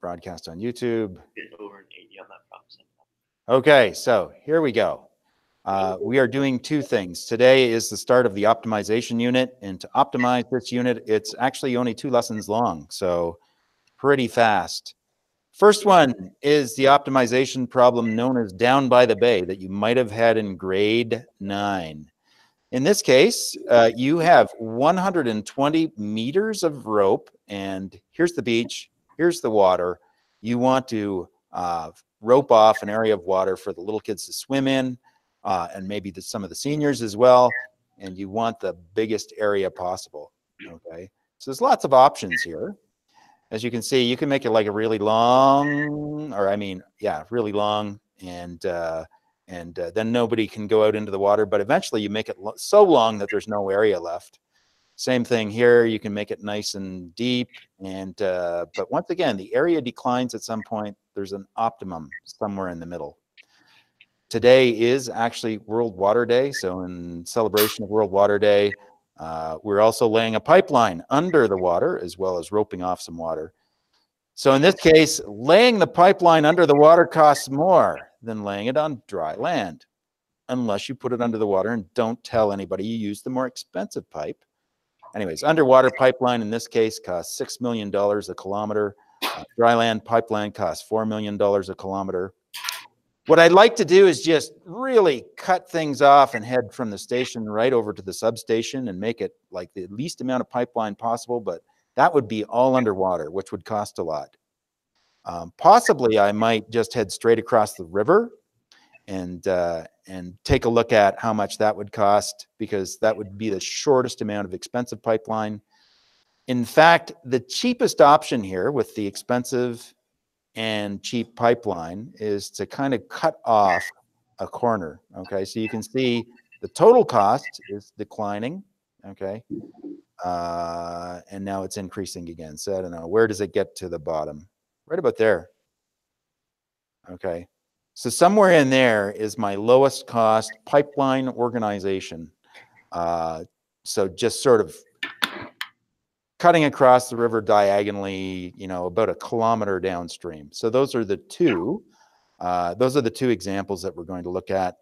broadcast on YouTube. Get over an 80 on that props. Okay, so here we go. We are doing two things. Today is the start of the optimization unit, and to optimize this unit, it's actually only 2 lessons long, so pretty fast. First one is the optimization problem known as down by the bay that you might have had in grade 9. In this case, you have 120 meters of rope, and here's the beach, here's the water. You want to rope off an area of water for the little kids to swim in, and maybe some of the seniors as well, and you want the biggest area possible, okay? So there's lots of options here. As you can see, you can make it like a really long, or I mean, yeah, really long, and then nobody can go out into the water, but eventually you make it so long that there's no area left. Same thing here, you can make it nice and deep, and but once again, the area declines at some point. There's an optimum somewhere in the middle. Today is actually World Water Day, so in celebration of World Water Day, we're also laying a pipeline under the water as well as roping off some water. So in this case, laying the pipeline under the water costs more than laying it on dry land, unless you put it under the water and don't tell anybody you use the more expensive pipe. Anyways, underwater pipeline in this case costs $6 million a kilometer. Dry land pipeline costs $4 million a kilometer. What I'd like to do is just really cut things off and head from the station right over to the substation and make it like the least amount of pipeline possible, but that would be all underwater, which would cost a lot. Possibly I might just head straight across the river and take a look at how much that would cost, because that would be the shortest amount of expensive pipeline. In fact, the cheapest option here with the expensive and cheap pipeline is to kind of cut off a corner, okay? So you can see the total cost is declining, okay? And now it's increasing again. So I don't know, where does it get to the bottom? Right about there, okay? So somewhere in there is my lowest cost pipeline organization. So just sort of cutting across the river diagonally, you know, about a kilometer downstream. So those are the two examples that we're going to look at.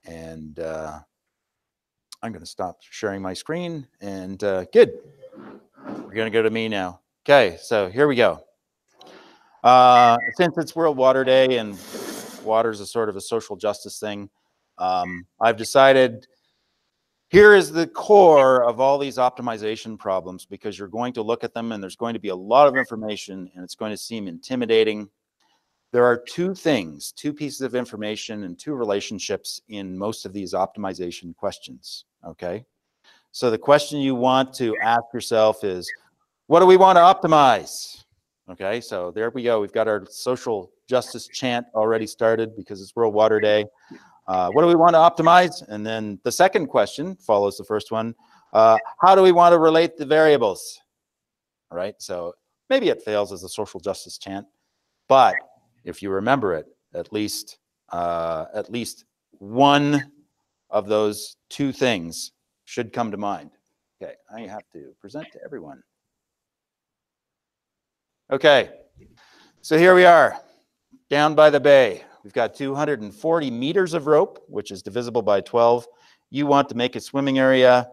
And I'm going to stop sharing my screen. And good. We're going to go to me now. Okay, so here we go. Since it's World Water Day and water is a sort of a social justice thing, I've decided here is the core of all these optimization problems, because you're going to look at them and there's going to be a lot of information and it's going to seem intimidating. There are two things, two pieces of information and two relationships in most of these optimization questions, okay? So the question you want to ask yourself is, what do we want to optimize? Okay, so there we go. We've got our social justice chant already started because it's World Water Day. What do we want to optimize? And then the second question follows the first one. How do we want to relate the variables? All right, so maybe it fails as a social justice chant, but if you remember it, at least one of those two things should come to mind. Okay, I have to present to everyone. Okay, so here we are, down by the bay. We've got 240 meters of rope, which is divisible by 12. You want to make a swimming area.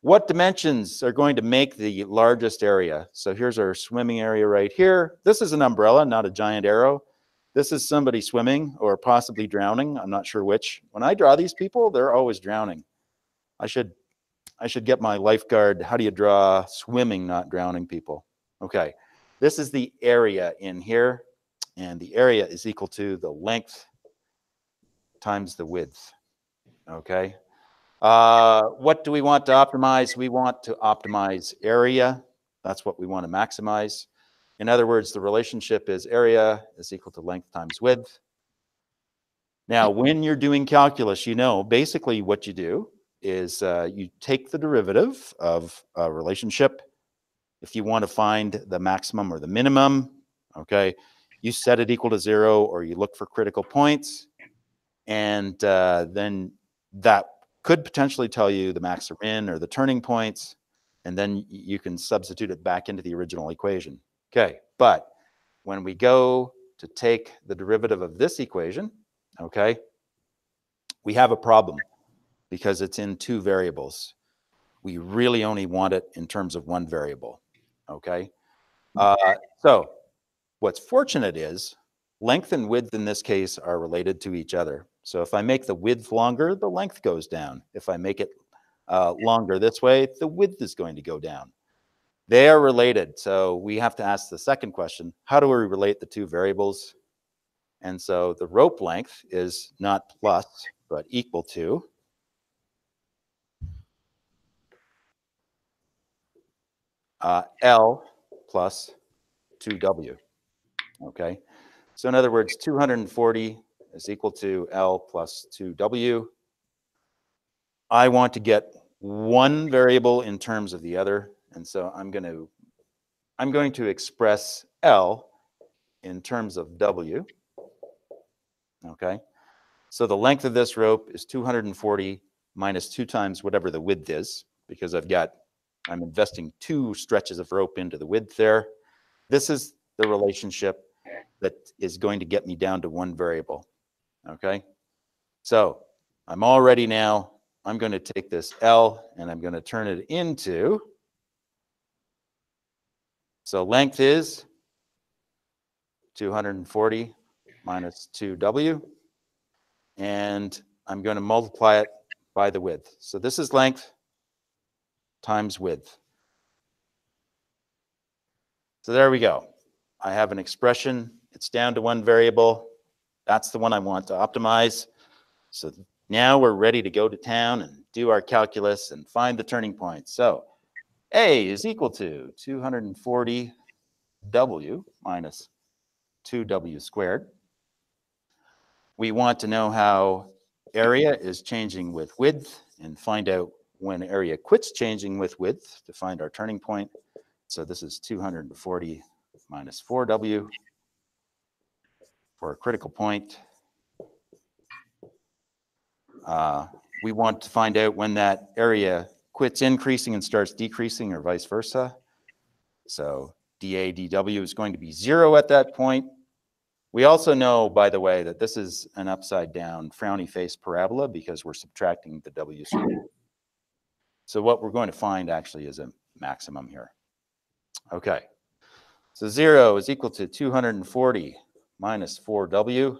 What dimensions are going to make the largest area? So here's our swimming area right here. This is an umbrella, not a giant arrow. This is somebody swimming or possibly drowning. I'm not sure which. When I draw these people, they're always drowning. I should get my lifeguard. How do you draw swimming, not drowning people? Okay, this is the area in here. And the area is equal to the length times the width, okay? What do we want to optimize? We want to optimize area. That's what we want to maximize. In other words, the relationship is area is equal to length times width. Now, when you're doing calculus, you know, basically what you do is you take the derivative of a relationship. If you want to find the maximum or the minimum, okay, you set it equal to 0, or you look for critical points, and then that could potentially tell you the max or min or the turning points, and then you can substitute it back into the original equation. Okay, but when we go to take the derivative of this equation, okay, we have a problem because it's in two variables. We really only want it in terms of one variable, okay? So what's fortunate is length and width in this case are related to each other. So if I make the width longer, the length goes down. If I make it longer this way, the width is going to go down. They are related. So we have to ask the second question, how do we relate the two variables? And so the rope length is not plus, but equal to L plus 2W, okay? So in other words, 240 is equal to L plus 2W. I want to get one variable in terms of the other, and so I'm going to express L in terms of W, okay? So the length of this rope is 240 minus 2 times whatever the width is, because I'm investing 2 stretches of rope into the width there. This is the relationship that is going to get me down to one variable, okay? So I'm all ready now. I'm going to take this L and I'm going to turn it into, so length is 240 minus 2W, and I'm going to multiply it by the width. So this is length times width. So there we go. I have an expression. It's down to one variable. That's the one I want to optimize. So now we're ready to go to town and do our calculus and find the turning point. So A is equal to 240W minus 2W squared. We want to know how area is changing with width and find out when area quits changing with width to find our turning point. So this is 240 minus 4W for a critical point. We want to find out when that area quits increasing and starts decreasing, or vice versa. So dA dW is going to be 0 at that point. We also know, by the way, that this is an upside down frowny face parabola because we're subtracting the W squared. So what we're going to find actually is a maximum here. Okay, so 0 is equal to 240 minus 4W.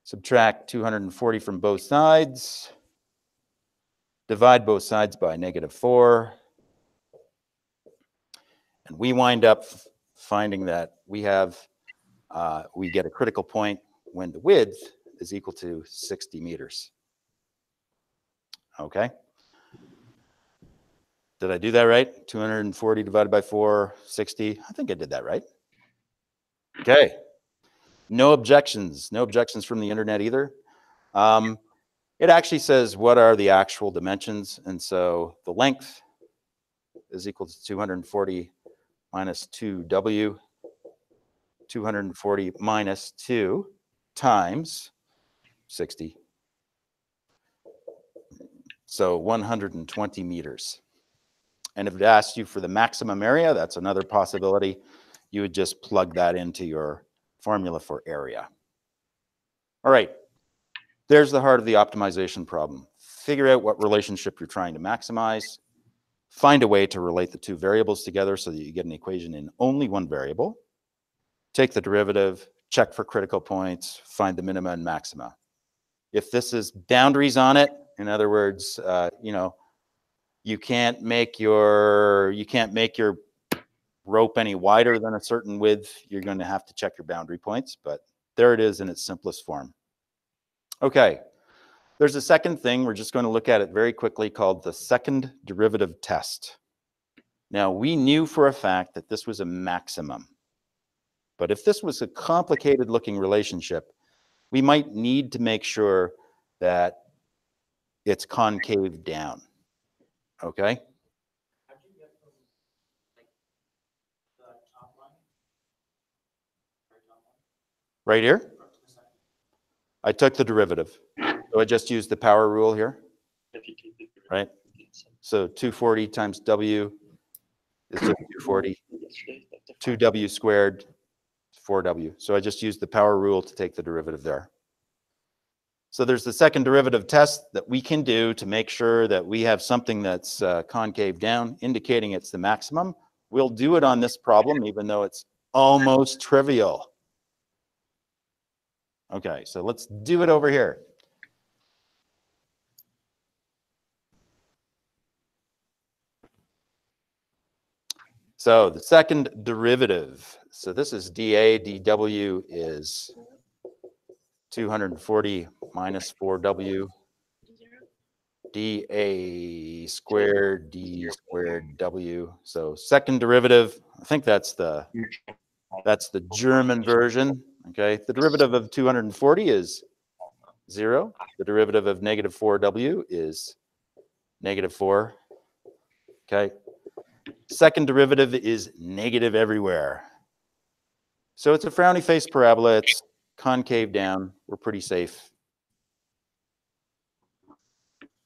Subtract 240 from both sides. Divide both sides by -4. And we wind up finding that we get a critical point when the width is equal to 60 meters. Okay. Did I do that right? 240 divided by 4, 60. I think I did that right. Okay. No objections. No objections from the internet either. It actually says what are the actual dimensions. And so the length is equal to 240 minus 2W. 240 minus 2 times 60. So 120 meters. And if it asked you for the maximum area, that's another possibility. You would just plug that into your formula for area. All right, there's the heart of the optimization problem. Figure out what relationship you're trying to maximize. Find a way to relate the two variables together so that you get an equation in only one variable. Take the derivative, check for critical points, find the minima and maxima. If this is boundaries on it, in other words, you can't make your rope any wider than a certain width, you're going to have to check your boundary points, but there it is in its simplest form. Okay, there's a second thing, we're just going to look at it very quickly, called the second derivative test. Now, we knew for a fact that this was a maximum, but if this was a complicated looking relationship, we might need to make sure that it's concave down, okay? Right here? I took the derivative. So I just used the power rule here, If you take the right? So 240 times W is just 240. 2W squared 4W. So I just used the power rule to take the derivative there. So there's the second derivative test that we can do to make sure that we have something that's concave down, indicating it's the maximum. We'll do it on this problem, even though it's almost trivial. Okay, so let's do it over here. So the second derivative, so this is dA, dW is 240 minus 4W, dA squared, D squared W. So second derivative, I think that's the German version. Okay, the derivative of 240 is 0. The derivative of negative 4W is negative 4. Okay. Second derivative is negative everywhere. So it's a frowny face parabola. It's concave down. We're pretty safe.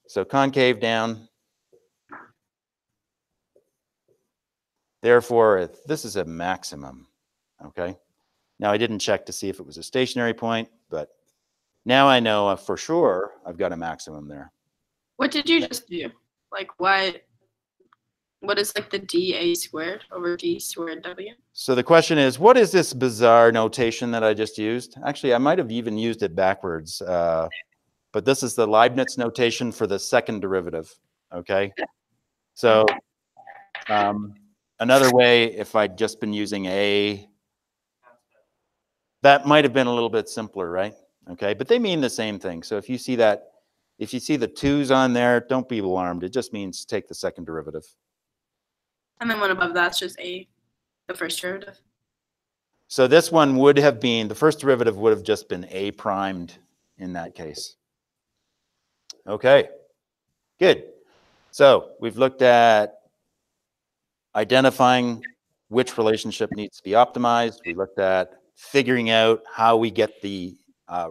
So concave down. Therefore, this is a maximum. Okay. Now I didn't check to see if it was a stationary point, but now I know for sure I've got a maximum there. What did you just do? Like what is like the dA squared over D squared W? So the question is, what is this bizarre notation that I just used? Actually, I might have even used it backwards, but this is the Leibniz notation for the second derivative, okay? So another way, if I'd just been using A, that might have been a little bit simpler, right? Okay, but they mean the same thing. So if you see that, if you see the 2's on there, don't be alarmed. It just means take the second derivative. And then one above that's just A, the first derivative. So this one would have been, the first derivative would have just been A primed in that case. Okay, good. So we've looked at identifying which relationship needs to be optimized. We looked at figuring out how we get the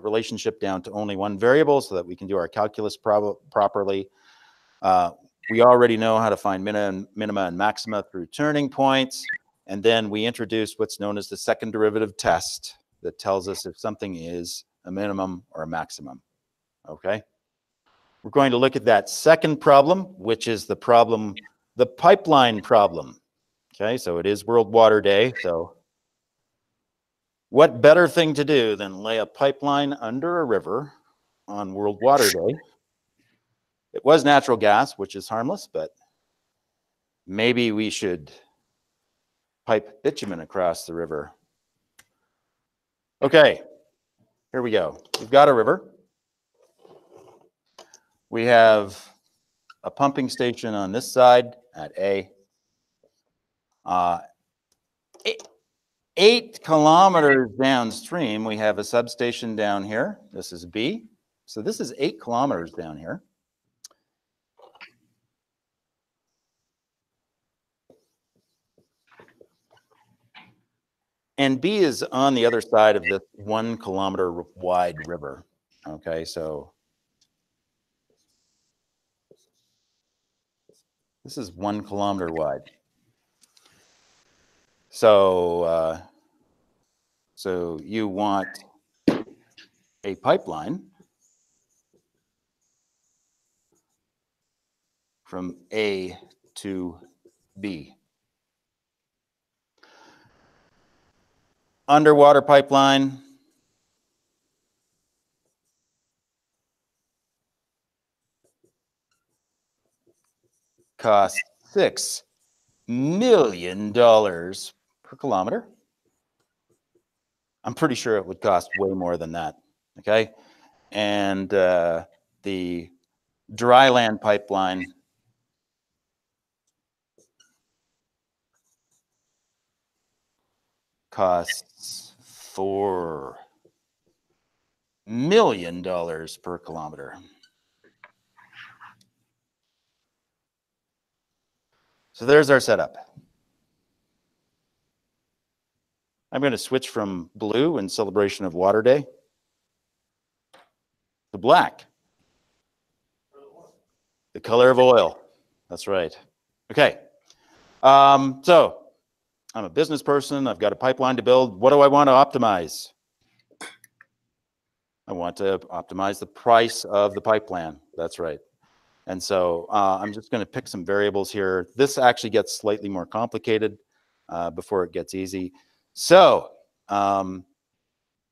relationship down to only one variable so that we can do our calculus properly. We already know how to find minima and maxima through turning points. And then we introduced what's known as the second derivative test that tells us if something is a minimum or a maximum. Okay. We're going to look at that second problem, which is the problem, the pipeline problem. Okay. So it is World Water Day. So what better thing to do than lay a pipeline under a river on World Water Day? It was natural gas, which is harmless, but maybe we should pipe bitumen across the river. Okay, here we go. We've got a river. We have a pumping station on this side at A. 8 kilometers downstream, we have a substation down here. This is B. So this is 8 kilometers down here. And B is on the other side of this 1 kilometer wide river. Okay, so this is 1 kilometer wide. So, so you want a pipeline from A to B. Underwater pipeline. Costs $6 million per kilometer. I'm pretty sure it would cost way more than that. Okay. And the dry land pipeline costs $4 million per kilometer. So there's our setup. I'm going to switch from blue in celebration of Water Day to black. The color of oil. That's right. Okay. So I'm a business person. I've got a pipeline to build. What do I want to optimize? I want to optimize the price of the pipeline. That's right. And so I'm just going to pick some variables here. This actually gets slightly more complicated before it gets easy. So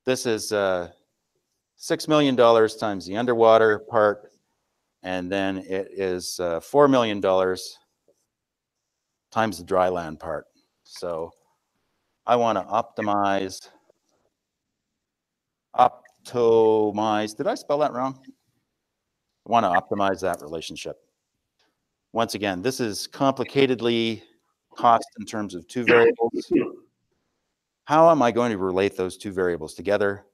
this is $6 million times the underwater part, and then it is $4 million times the dry land part. So I want to optimize. Did I spell that wrong? I want to optimize that relationship. Once again, this is complicatedly cost in terms of two variables. How am I going to relate those two variables together?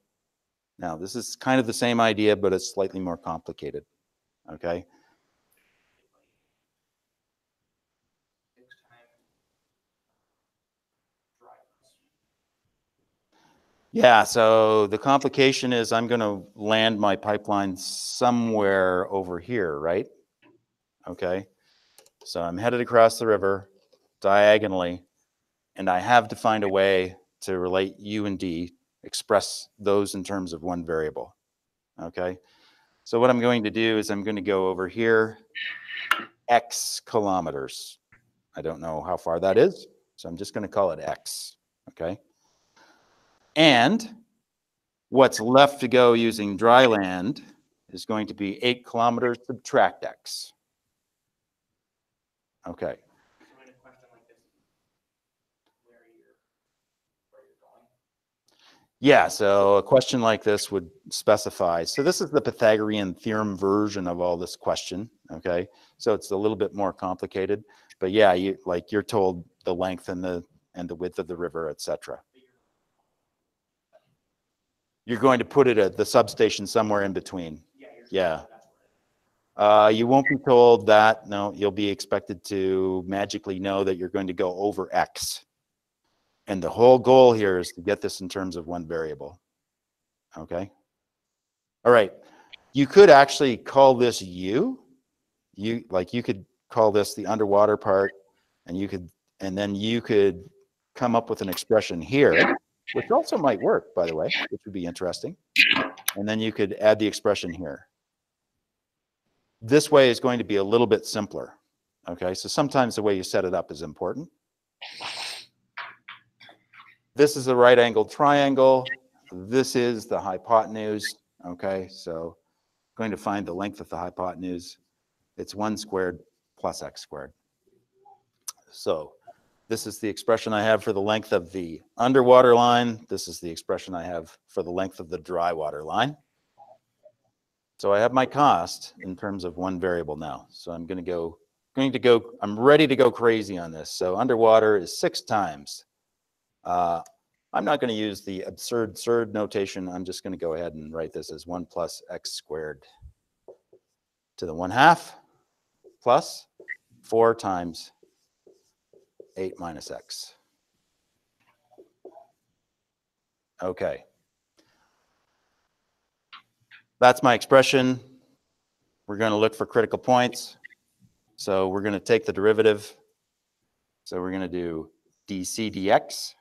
Now, this is kind of the same idea, but it's slightly more complicated, okay? Yeah, so the complication is I'm going to land my pipeline somewhere over here, right? Okay, so I'm headed across the river diagonally, and I have to find a way to relate U and D, express those in terms of one variable, okay? So what I'm going to do is I'm going to go over here, X kilometers. I don't know how far that is, so I'm just going to call it X, okay? And what's left to go using dry land is going to be 8 kilometers subtract X. Okay. Yeah, so a question like this would specify. So this is the Pythagorean theorem version of all this question, okay? So it's a little bit more complicated, but yeah, you're told the length and the width of the river, etc. You're going to put it at the substation somewhere in between. Yeah. You won't be told that. No, you'll be expected to magically know that you're going to go over X. And the whole goal here is to get this in terms of one variable. Okay. All right. You could actually call this U. You could call this the underwater part, and then you could come up with an expression here, which also might work, by the way, which would be interesting. And then you could add the expression here. This way is going to be a little bit simpler. Okay, so sometimes the way you set it up is important. This is a right angled triangle. This is the hypotenuse. Okay, so going to find the length of the hypotenuse. It's 1 squared plus x squared. So this is the expression I have for the length of the underwater line. This is the expression I have for the length of the dry water line. So I have my cost in terms of one variable now. So I'm I'm ready to go crazy on this. So underwater is 6 times. I'm not going to use the absurd notation. I'm just going to go ahead and write this as 1 plus x squared to the 1/2 plus 4 times 8 minus x. Okay. That's my expression. We're going to look for critical points. So we're going to take the derivative. So we're going to do dc dx,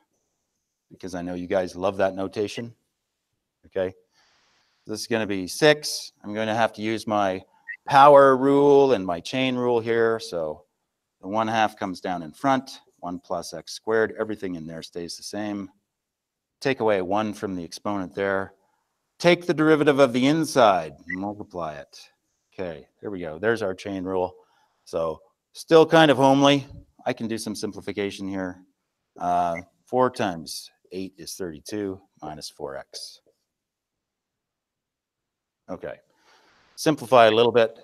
because I know you guys love that notation. Okay. This is going to be 6. I'm going to have to use my power rule and my chain rule here. So the 1/2 comes down in front, 1 plus x squared. Everything in there stays the same. Take away 1 from the exponent there. Take the derivative of the inside, multiply it. Okay, there we go. There's our chain rule. So still kind of homely. I can do some simplification here. 4 times 8 is 32 minus 4x. Okay, simplify a little bit.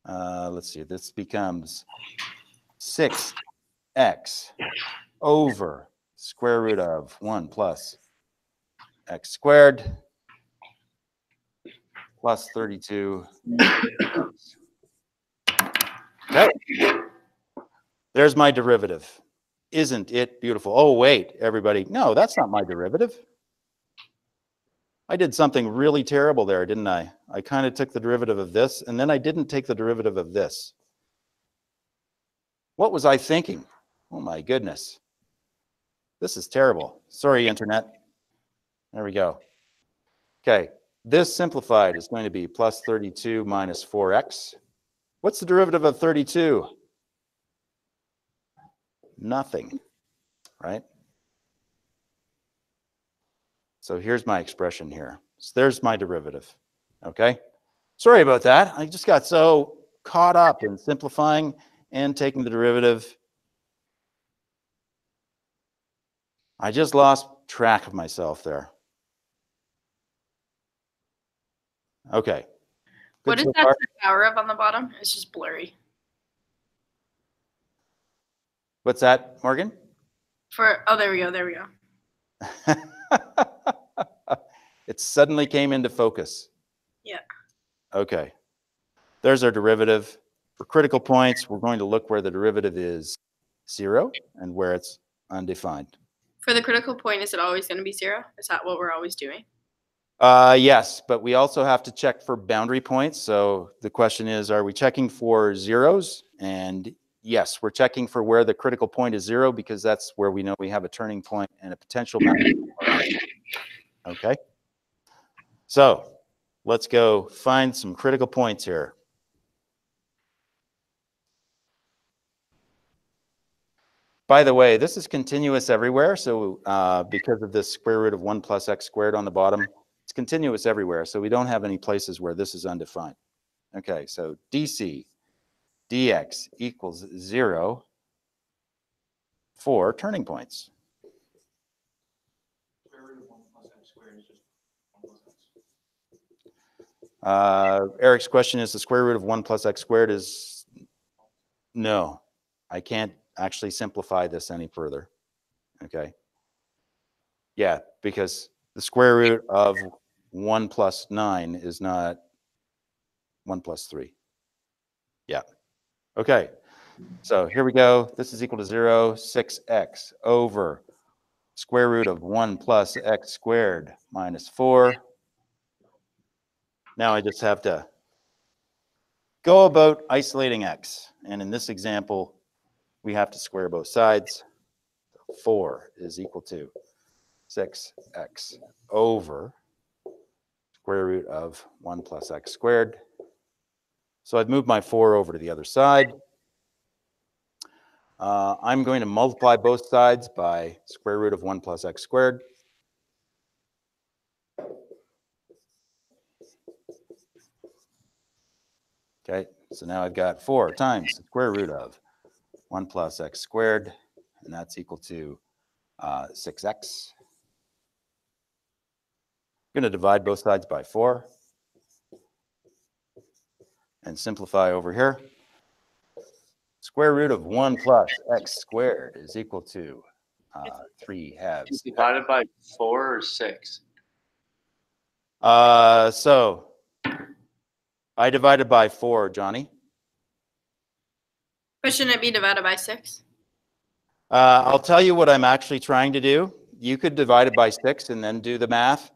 Let's see, this becomes 6x over square root of 1 plus x squared plus 32. Okay, there's my derivative. Isn't it beautiful? Oh, wait, everybody. No, that's not my derivative. I did something really terrible there, didn't I? I kind of took the derivative of this, and then I didn't take the derivative of this. What was I thinking? Oh my goodness. This is terrible. Sorry, internet. There we go. Okay, this simplified is going to be plus 32 minus 4x. What's the derivative of 32? Nothing, right? So here's my expression here. So there's my derivative, okay? Sorry about that. I just got so caught up in simplifying and taking the derivative. I just lost track of myself there. Okay. What is so that far. the power of on the bottom? It's just blurry. What's that, Morgan? Oh, there we go. There we go. It suddenly came into focus. Yeah. Okay. There's our derivative. For critical points, we're going to look where the derivative is 0 and where it's undefined. For the critical point, is it always going to be 0? Is that what we're always doing? Yes, but we also have to check for boundary points. So the question is, are we checking for zeros? And yes, we're checking for where the critical point is 0 because that's where we know we have a turning point and a potential boundary. Okay. So let's go find some critical points here. By the way, this is continuous everywhere. So because of this square root of 1 plus x squared on the bottom, it's continuous everywhere. So we don't have any places where this is undefined. Okay, so dc dx equals 0 for turning points. Eric's question is the square root of 1 plus x squared is, no, I can't actually simplify this any further. Okay. Yeah, because the square root of 1 plus 9 is not 1 plus 3. Yeah. Okay. So here we go. This is equal to 0, 6x over square root of 1 plus x squared minus 4. Now I just have to go about isolating x. And in this example, we have to square both sides. 4 is equal to 6x over square root of 1 plus x squared. So I've moved my 4 over to the other side. I'm going to multiply both sides by square root of 1 plus x squared. Okay, so now I've got 4 times the square root of 1 plus x squared, and that's equal to 6x. I'm going to divide both sides by 4 and simplify over here. Square root of 1 plus x squared is equal to 3 halves. Divided by 4 or 6? So I divided by 4, Johnny. But shouldn't it be divided by 6? I'll tell you what I'm actually trying to do. You could divide it by 6 and then do the math.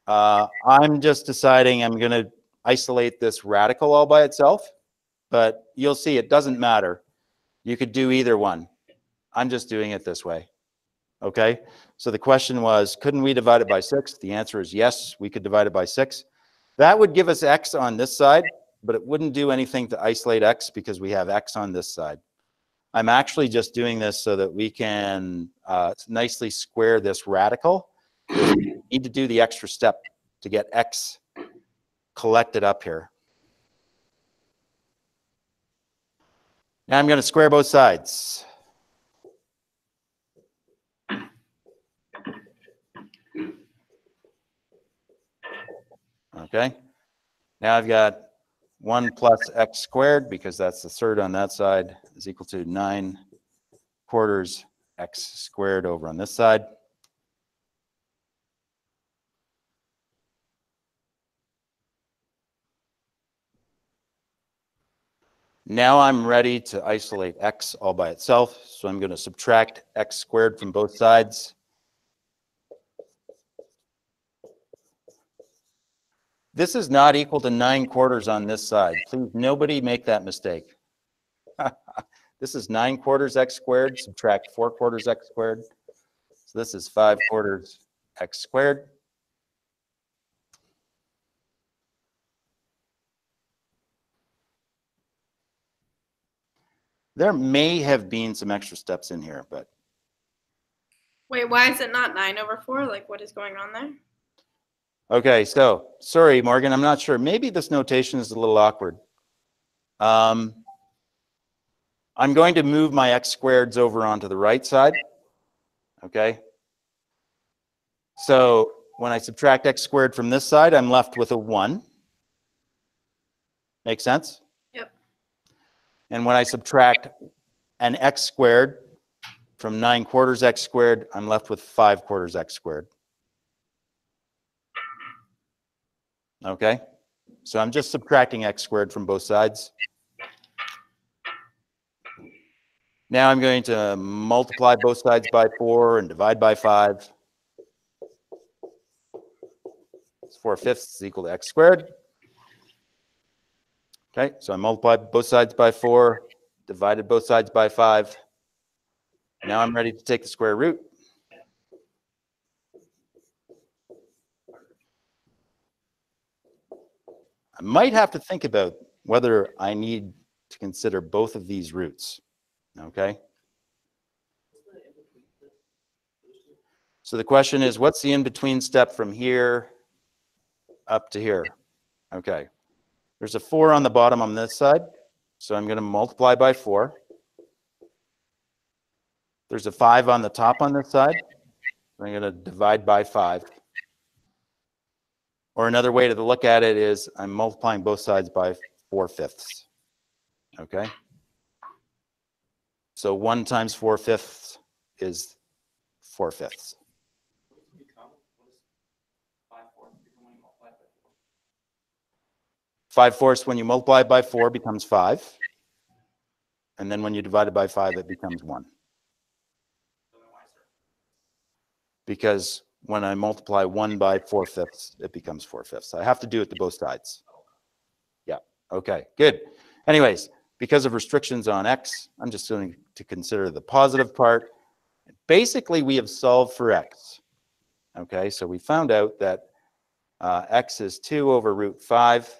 I'm just deciding I'm going to isolate this radical all by itself, but you'll see it doesn't matter. You could do either one. I'm just doing it this way. Okay, so the question was, couldn't we divide it by 6? The answer is yes, we could divide it by 6. That would give us x on this side, but it wouldn't do anything to isolate x because we have x on this side. I'm actually just doing this so that we can nicely square this radical. We need to do the extra step to get x collected up here. Now I'm going to square both sides. Okay, now I've got 1 plus x squared, because that's the third on that side, is equal to 9/4 x squared over on this side. Now I'm ready to isolate x all by itself, so I'm going to subtract x squared from both sides. This is not equal to 9/4 on this side. Please, nobody make that mistake. This is 9/4 x squared, subtract 4/4 x squared. So this is 5/4 x squared. There may have been some extra steps in here, but Wait, why is it not 9/4? Like, what is going on there? okay, so sorry, Morgan, I'm not sure. Maybe this notation is a little awkward. I'm going to move my x squareds over onto the right side. Okay. So when I subtract x squared from this side, I'm left with a 1. Make sense? Yep. And when I subtract an x squared from 9/4 x squared, I'm left with 5/4 x squared. Okay? So I'm just subtracting x squared from both sides. Now I'm going to multiply both sides by 4 and divide by 5. 4/5 is equal to x squared. Okay, so I multiplied both sides by 4, divided both sides by 5. Now I'm ready to take the square root. I might have to think about whether I need to consider both of these roots. Okay? So the question is, what's the in-between step from here up to here? Okay. There's a 4 on the bottom on this side, so I'm going to multiply by 4. There's a 5 on the top on this side. I'm going to divide by 5. Or another way to look at it is I'm multiplying both sides by 4/5. Okay? So 1 times 4/5 is 4/5. 5/4 when you multiply by 4 becomes 5. And then when you divide it by 5, it becomes 1. Because when I multiply 1 by 4/5, it becomes 4/5. I have to do it to both sides. Yeah, okay, good. Anyways, because of restrictions on x, I'm just going to consider the positive part. Basically, we have solved for x. Okay, so we found out that x is 2/√5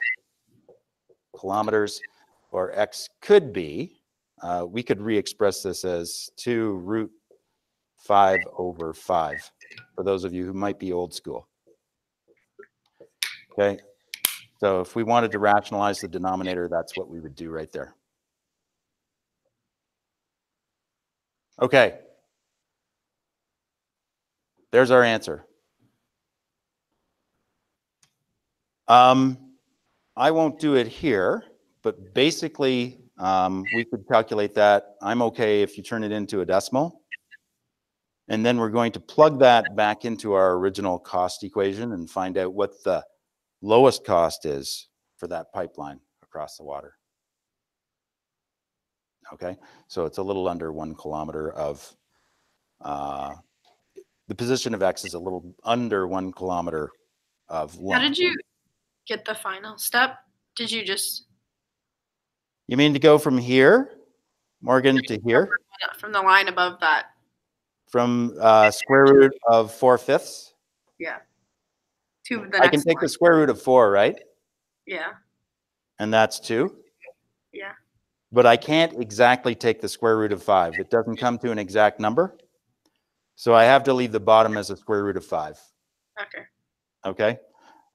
kilometers, or x could be, we could re-express this as 2√5/5, for those of you who might be old school. Okay, so if we wanted to rationalize the denominator, that's what we would do right there. Okay, there's our answer. I won't do it here, but basically we could calculate that. I'm okay if you turn it into a decimal. And then we're going to plug that back into our original cost equation and find out what the lowest cost is for that pipeline across the water. Okay, so it's a little under 1 kilometer of, the position of x is a little under 1 kilometer of length. How did you get the final step? Did you just... You mean to go from here, Morgan, to here? From the line above that. From square root of 4/5? Yeah. To the next I can take line. the square root of 4, right? Yeah. And that's 2? Yeah. But I can't exactly take the square root of 5. It doesn't come to an exact number. So I have to leave the bottom as a square root of 5. Okay. Okay?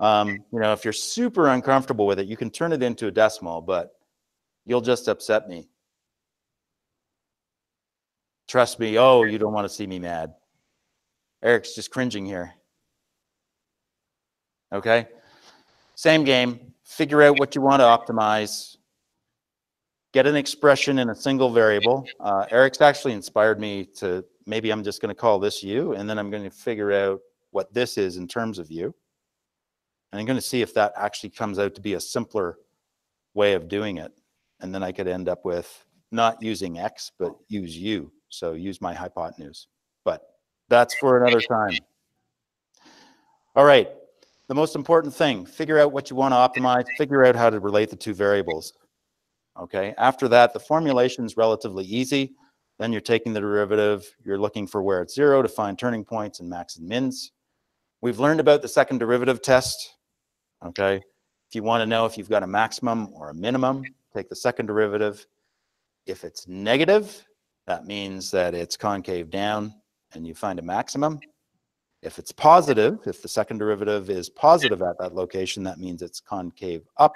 You know, if you're super uncomfortable with it, you can turn it into a decimal, but you'll just upset me. Trust me. Oh, you don't want to see me mad. Eric's just cringing here. Okay? Same game. Figure out what you want to optimize. Get an expression in a single variable. Eric's actually inspired me to, maybe I'm just going to call this u, and then I'm going to figure out what this is in terms of u. And I'm going to see if that actually comes out to be a simpler way of doing it. And then I could end up with not using x, but use u. So use my hypotenuse. But that's for another time. All right. The most important thing, figure out what you want to optimize, figure out how to relate the two variables. Okay, after that, the formulation is relatively easy. Then you're taking the derivative, you're looking for where it's zero to find turning points and max and mins. We've learned about the second derivative test. Okay, if you want to know if you've got a maximum or a minimum, take the second derivative. If it's negative, that means that it's concave down and you find a maximum. If it's positive, if the second derivative is positive at that location, that means it's concave up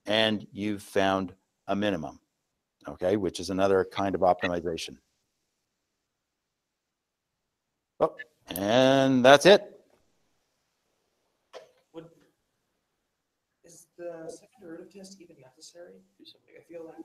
and you've found a minimum, okay, which is another kind of optimization. Oh, and that's it. Is the second derivative test even necessary? I feel like